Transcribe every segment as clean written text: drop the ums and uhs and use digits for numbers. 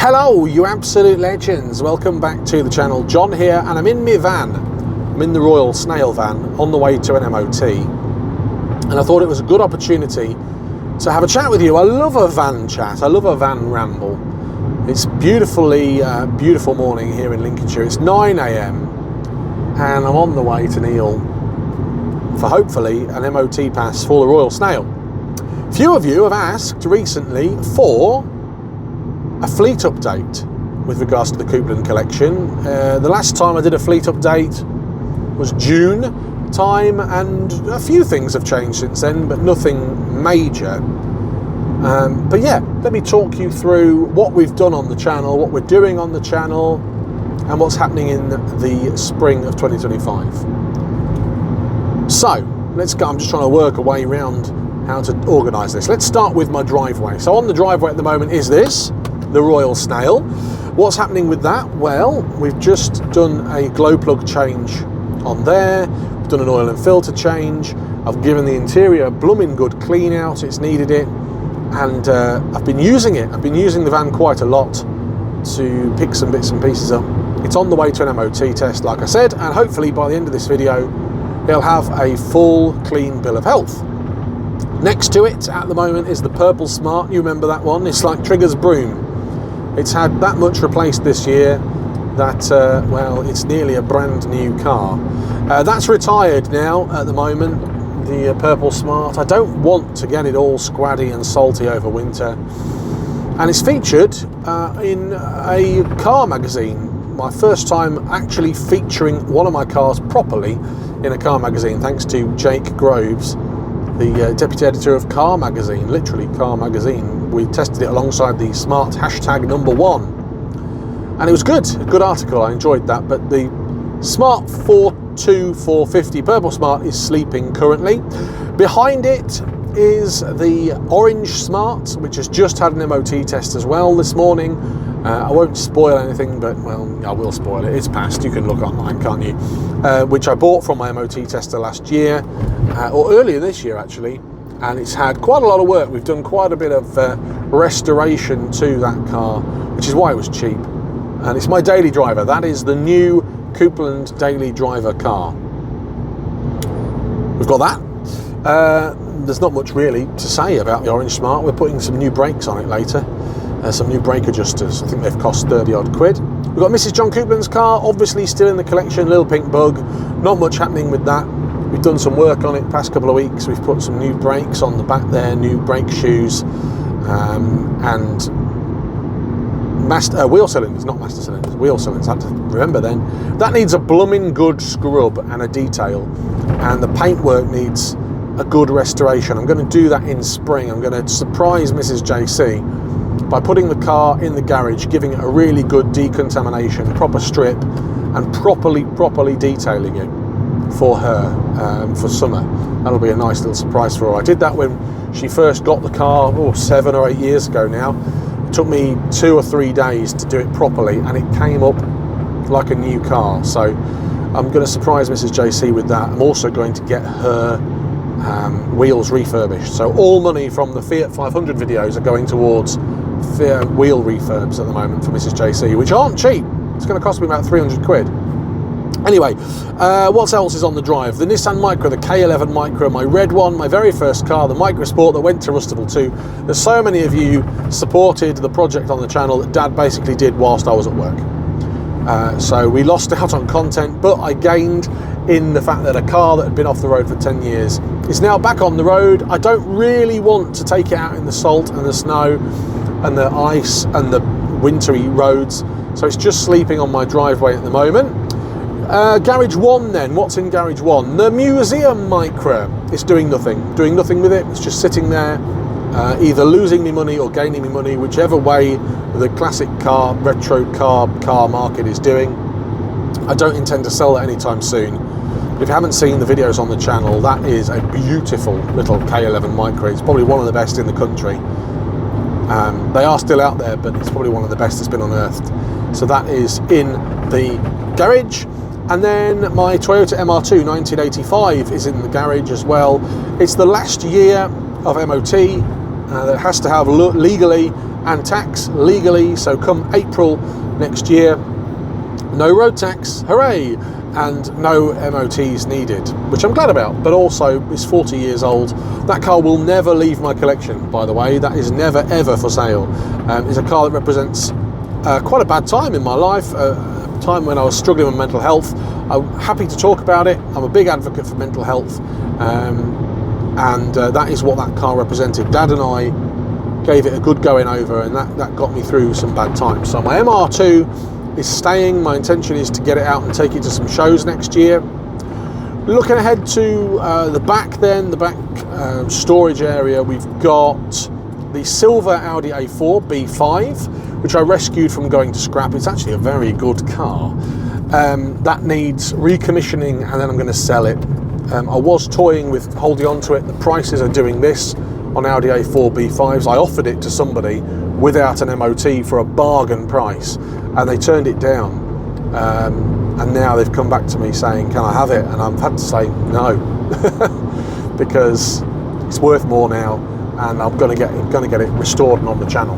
Hello, you absolute legends. Welcome back to the channel. John here, and I'm in my van. I'm in the Royal Snail van on the way to an MOT. And I thought it was a good opportunity to have a chat with you. I love a van chat. I love a van ramble. It's beautiful morning here in Lincolnshire. It's 9 AM and I'm on the way to Neil for hopefully an MOT pass for the Royal Snail. A few of you have asked recently for a fleet update with regards to the Coupland collection. The last time I did a fleet update was June time, and a few things have changed since then, but nothing major. But yeah, let me talk you through what we've done on the channel, what we're doing on the channel, and what's happening in the spring of 2025. So let's go. I'm just trying to work a way around how to organise this. Let's start with my driveway. So on the driveway at the moment is this, the Royal Snail. What's happening with that? Well, we've just done a glow plug change on there. We've done an oil and filter change. I've given the interior a blooming good clean out. It's needed it. And I've been using it. I've been using the van quite a lot to pick some bits and pieces up. It's on the way to an MOT test, like I said, and hopefully by the end of this video, it'll have a full, clean bill of health. Next to it at the moment is the purple Smart. You remember that one? It's like Trigger's broom. It's had that much replaced this year that, well, it's nearly a brand new car. That's retired now at the moment, the purple Smart. I don't want to get it all squaddy and salty over winter. And it's featured in a car magazine. My first time actually featuring one of my cars properly in a car magazine, thanks to Jake Groves, the deputy editor of Car Magazine, literally Car Magazine. We tested it alongside the Smart #1, and it was good, a good article. I enjoyed that. But the Smart ForTwo 450 Purple Smart is sleeping currently. Behind it is the orange Smart, which has just had an MOT test as well this morning. I won't spoil anything, but, well, I will spoil it. It's passed. You can look online, can't you? Which I bought from my MOT tester last year, or earlier this year, actually. And it's had quite a lot of work. We've done quite a bit of restoration to that car, which is why it was cheap. And it's my daily driver. That is the new Coupland daily driver car. We've got that. There's not much really to say about the orange Smart. We're putting some new brakes on it later. Some new brake adjusters. I think they've cost 30 odd quid. We've got Mrs. John Coupland's car, obviously still in the collection, little pink bug. Not much happening with that. We've done some work on it past couple of weeks. We've put some new brakes on the back there, new brake shoes, and wheel cylinders, not master cylinders, wheel cylinders. I had to remember then. That needs a blooming good scrub and a detail, and the paintwork needs a good restoration. I'm going to do that in spring. I'm going to surprise Mrs. JC by putting the car in the garage, giving it a really good decontamination, proper strip, and properly detailing it for her for summer. That'll be a nice little surprise for her. I did that when she first got the car, 7 or 8 years ago now. It took me 2 or 3 days to do it properly, and it came up like a new car. So I'm going to surprise Mrs. JC with that. I'm also going to get her wheels refurbished. So all money from the Fiat 500 videos are going towards wheel refurbs at the moment for Mrs. JC, which aren't cheap. It's going to cost me about 300 quid. Anyway, what else is on the drive? The Nissan Micra, the K11 Micra, my red one, my very first car, the Micra Sport that went to Rustable 2. There's so many of you supported the project on the channel that Dad basically did whilst I was at work. So we lost out on content, but I gained in the fact that a car that had been off the road for 10 years is now back on the road. I don't really want to take it out in the salt and the snow and the ice and the wintry roads, so it's just sleeping on my driveway at the moment. Garage 1 then, what's in Garage 1? The Museum Micra is doing nothing with it. It's just sitting there, either losing me money or gaining me money, whichever way the classic car, retro car market is doing. I don't intend to sell that anytime soon. If you haven't seen the videos on the channel, that is a beautiful little K11 Micra. It's probably one of the best in the country. They are still out there, but it's probably one of the best that's been unearthed. So that is in the garage. And then my Toyota MR2 1985 is in the garage as well. It's the last year of MOT. that has to have legally and tax legally. So come April next year, no road tax, hooray, and no MOTs needed, which I'm glad about. But also, it's 40 years old. That car will never leave my collection, by the way. That is never ever for sale. It's a car that represents quite a bad time in my life, a time when I was struggling with mental health. I'm happy to talk about it. I'm a big advocate for mental health, and that is what that car represented. Dad and I gave it a good going over, and that got me through some bad times. So my MR2 is staying. My intention is to get it out and take it to some shows next year. Looking ahead to the back storage area, we've got the silver Audi A4 B5, which I rescued from going to scrap. It's actually a very good car. That needs recommissioning, and then I'm going to sell it. I was toying with holding on to it. The prices are doing this on Audi A4 B5s. I offered it to somebody without an MOT for a bargain price, and they turned it down. And now they've come back to me saying, can I have it? And I've had to say no, because it's worth more now, and I'm going to get it restored and on the channel.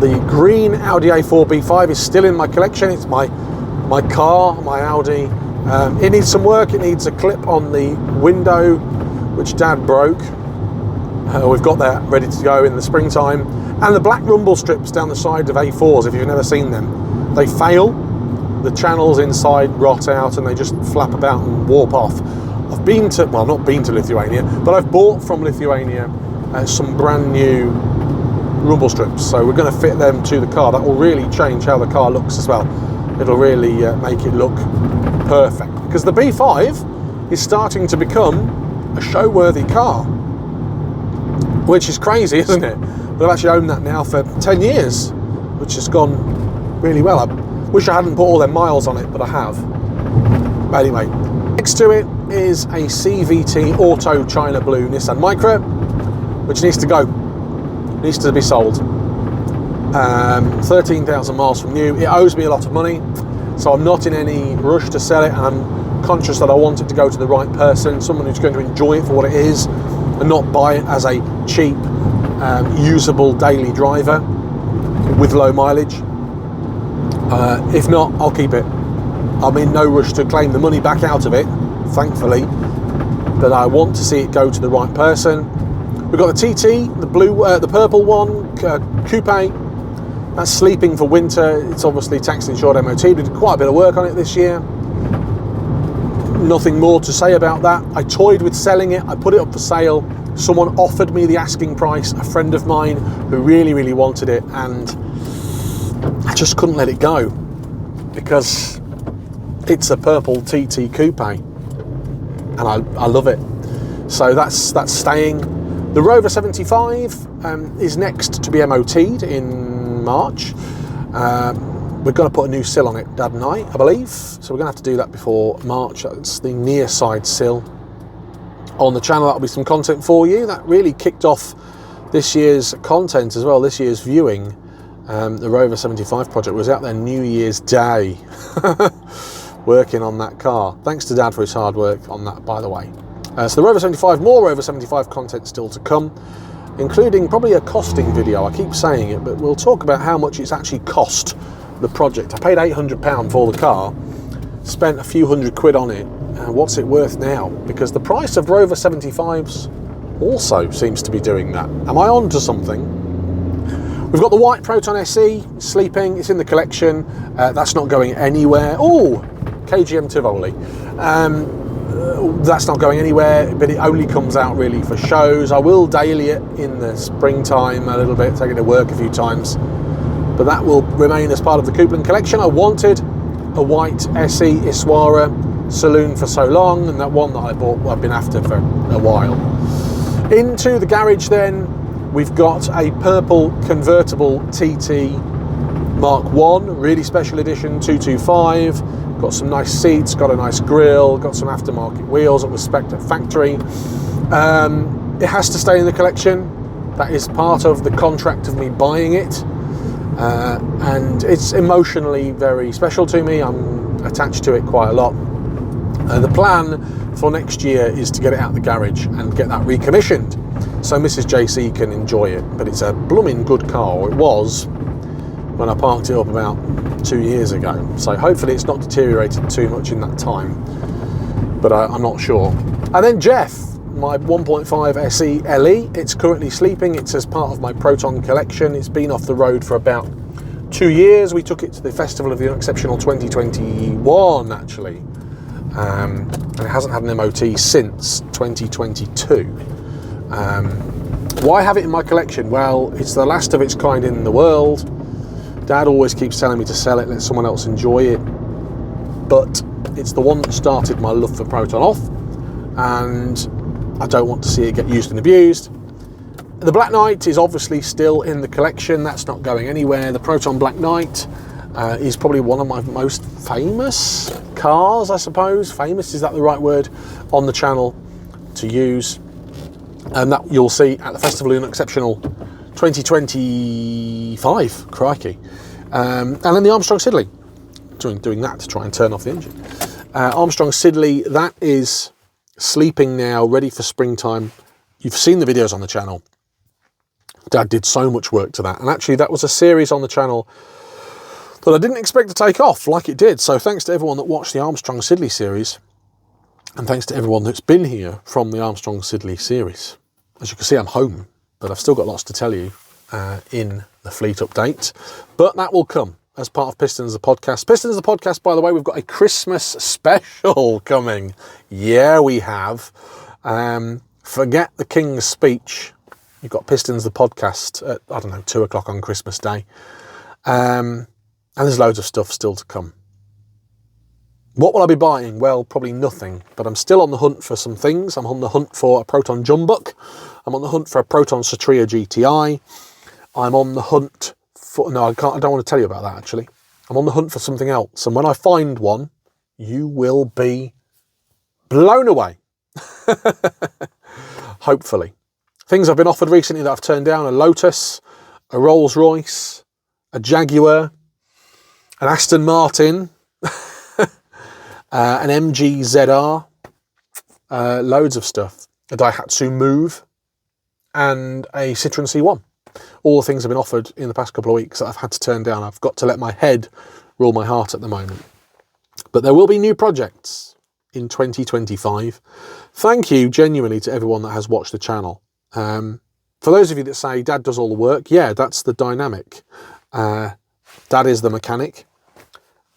The green Audi A4 B5 is still in my collection. It's my car, my Audi. It needs some work. It needs a clip on the window, which Dad broke. We've got that ready to go in the springtime. And the black rumble strips down the side of A4s, if you've never seen them, they fail. The channels inside rot out and they just flap about and warp off. I've been to, well, not been to Lithuania, but I've bought from Lithuania some brand new rumble strips. So we're going to fit them to the car. That will really change how the car looks as well. It'll really make it look perfect. Because the B5 is starting to become a show-worthy car, which is crazy, isn't it? But I've actually owned that now for 10 years, which has gone really well. I wish I hadn't put all them miles on it, but I have. But anyway, next to it is a CVT Auto China Blue Nissan Micra, which needs to go, needs to be sold. 13,000 miles from new. It owes me a lot of money, so I'm not in any rush to sell it, and I'm conscious that I want it to go to the right person, someone who's going to enjoy it for what it is, and not buy it as a cheap, usable daily driver with low mileage. If not, I'll keep it. I'm in no rush to claim the money back out of it, thankfully, but I want to see it go to the right person. We've got the TT, the blue, the purple one, coupe. That's sleeping for winter. It's obviously tax insured MOT. We did quite a bit of work on it this year. Nothing more to say about that. I toyed with selling it. I put it up for sale. Someone offered me the asking price, a friend of mine who really, really wanted it, and I just couldn't let it go because it's a purple TT coupe, and I love it. So that's staying. The Rover 75 is next to be MOT'd in March. We've got to put a new sill on it, Dad and I believe. So we're going to have to do that before March. That's the near side sill. On the channel, that'll be some content for you. That really kicked off this year's content as well, this year's viewing. The Rover 75 project was out there New Year's Day, working on that car. Thanks to Dad for his hard work on that, by the way. So the Rover 75, more Rover 75 content still to come, including probably a costing video. I keep saying it, but we'll talk about how much it's actually cost the project. I paid £800 for the car, spent a few £100 on it, and what's it worth now? Because the price of Rover 75s also seems to be doing that. Am I on to something? We've got the white Proton SE, sleeping, it's in the collection. That's not going anywhere. Oh, KGM Tivoli. That's not going anywhere, but it only comes out really for shows. I will daily it in the springtime a little bit, take it to work a few times, but that will remain as part of the Coupland collection. I wanted a white SE Iswara saloon for so long, and that one that I bought I've been after for a while. Into the garage then, we've got a purple convertible TT Mark 1, really special edition, 225. Got some nice seats, got a nice grille, got some aftermarket wheels that was spec'd at factory. It has to stay in the collection. That is part of the contract of me buying it. And it's emotionally very special to me. I'm attached to it quite a lot. The plan for next year is to get it out the garage and get that recommissioned. so Mrs. JC can enjoy it. But it's a blooming good car, or it was when I parked it up about 2 years ago. So hopefully it's not deteriorated too much in that time, but I'm not sure. And then Jeff, my 1.5 SE LE, it's currently sleeping. It's as part of my Proton collection. It's been off the road for about 2 years. We took it to the Festival of the Unexceptional 2021, actually. And it hasn't had an MOT since 2022. Why have it in my collection? Well, it's the last of its kind in the world. Dad always keeps telling me to sell it, let someone else enjoy it. But it's the one that started my love for Proton off, and I don't want to see it get used and abused. The Black Knight is obviously still in the collection. That's not going anywhere. The Proton Black Knight is probably one of my most famous cars, I suppose. Famous, is that the right word, on the channel to use? And that you'll see at the Festival of the Unexceptional 2025, crikey. And then the Armstrong Siddeley, doing that to try and turn off the engine. Armstrong Siddeley, that is sleeping now, ready for springtime. You've seen the videos on the channel. Dad did so much work to that, and actually that was a series on the channel that I didn't expect to take off like it did. So thanks to everyone that watched the Armstrong Siddeley series, and thanks to everyone that's been here from the Armstrong Siddeley series. As you can see, I'm home, but I've still got lots to tell you in the fleet update, but that will come as part of Pistons the Podcast. Pistons the Podcast, by the way, we've got a Christmas special coming. Yeah, we have. Forget the King's Speech. You've got Pistons the Podcast at, I don't know, 2 o'clock on Christmas Day. And there's loads of stuff still to come. What will I be buying? Well, probably nothing, but I'm still on the hunt for some things. I'm on the hunt for a Proton Jumbuck. I'm on the hunt for a Proton Satria GTI. I'm on the hunt for... No, I don't want to tell you about that, actually. I'm on the hunt for something else. And when I find one, you will be blown away. Hopefully. Things I've been offered recently that I've turned down: a Lotus, a Rolls Royce, a Jaguar, an Aston Martin, an MG ZR, loads of stuff, a Daihatsu Move, and a Citroen C1. All the things have been offered in the past couple of weeks that I've had to turn down. I've got to let my head rule my heart at the moment. But there will be new projects in 2025. Thank you genuinely to everyone that has watched the channel. For those of you that say Dad does all the work, yeah, that's the dynamic. Dad is the mechanic.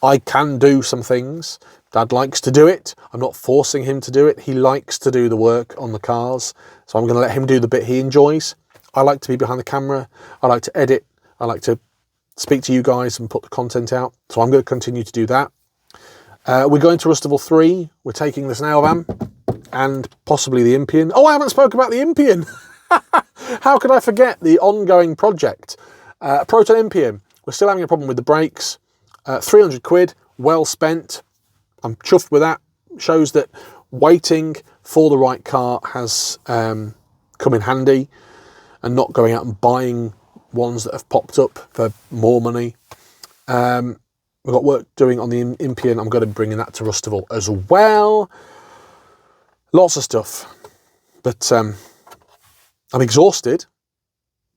I can do some things. Dad likes to do it. I'm not forcing him to do it. He likes to do the work on the cars, so I'm going to let him do the bit he enjoys. I like to be behind the camera. I like to edit. I like to speak to you guys and put the content out, so I'm going to continue to do that. We're going to Rustival 3. We're taking the Snail Van and possibly the Impian. Oh, I haven't spoken about the Impian. How could I forget the ongoing project? Proton Impian. We're still having a problem with the brakes. 300 quid, well spent. I'm chuffed with that. Shows that waiting for the right car has come in handy, and not going out and buying ones that have popped up for more money. We've got work doing on the Impian. I'm going to be bringing that to Rustival as well. Lots of stuff. But I'm exhausted,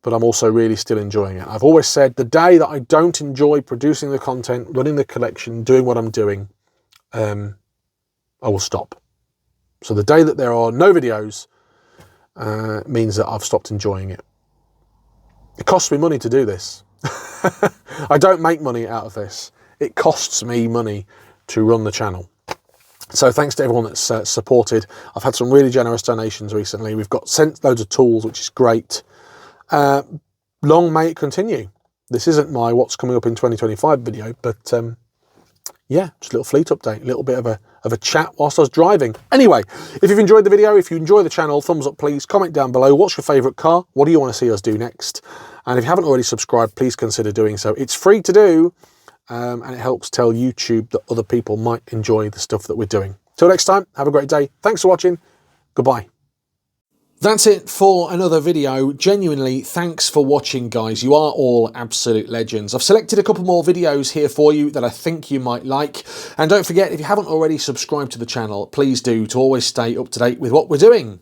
but I'm also really still enjoying it. I've always said the day that I don't enjoy producing the content, running the collection, doing what I'm doing, I will stop. So the day that there are no videos means that I've stopped enjoying it. It costs me money to do this. I don't make money out of this. It costs me money to run the channel. So thanks to everyone that's supported. I've had some really generous donations recently. We've got sent loads of tools, which is great. Long may it continue. This isn't my what's coming up in 2025 video, but yeah, just a little fleet update, a little bit of a chat whilst I was driving. Anyway, if you've enjoyed the video, if you enjoy the channel, thumbs up please, comment down below. What's your favourite car? What do you want to see us do next? And if you haven't already subscribed, please consider doing so. It's free to do, and it helps tell YouTube that other people might enjoy the stuff that we're doing. Till next time, have a great day. Thanks for watching. Goodbye. That's it for another video. Genuinely, thanks for watching, guys. You are all absolute legends. I've selected a couple more videos here for you that I think you might like. And don't forget, if you haven't already subscribed to the channel, please do, to always stay up to date with what we're doing.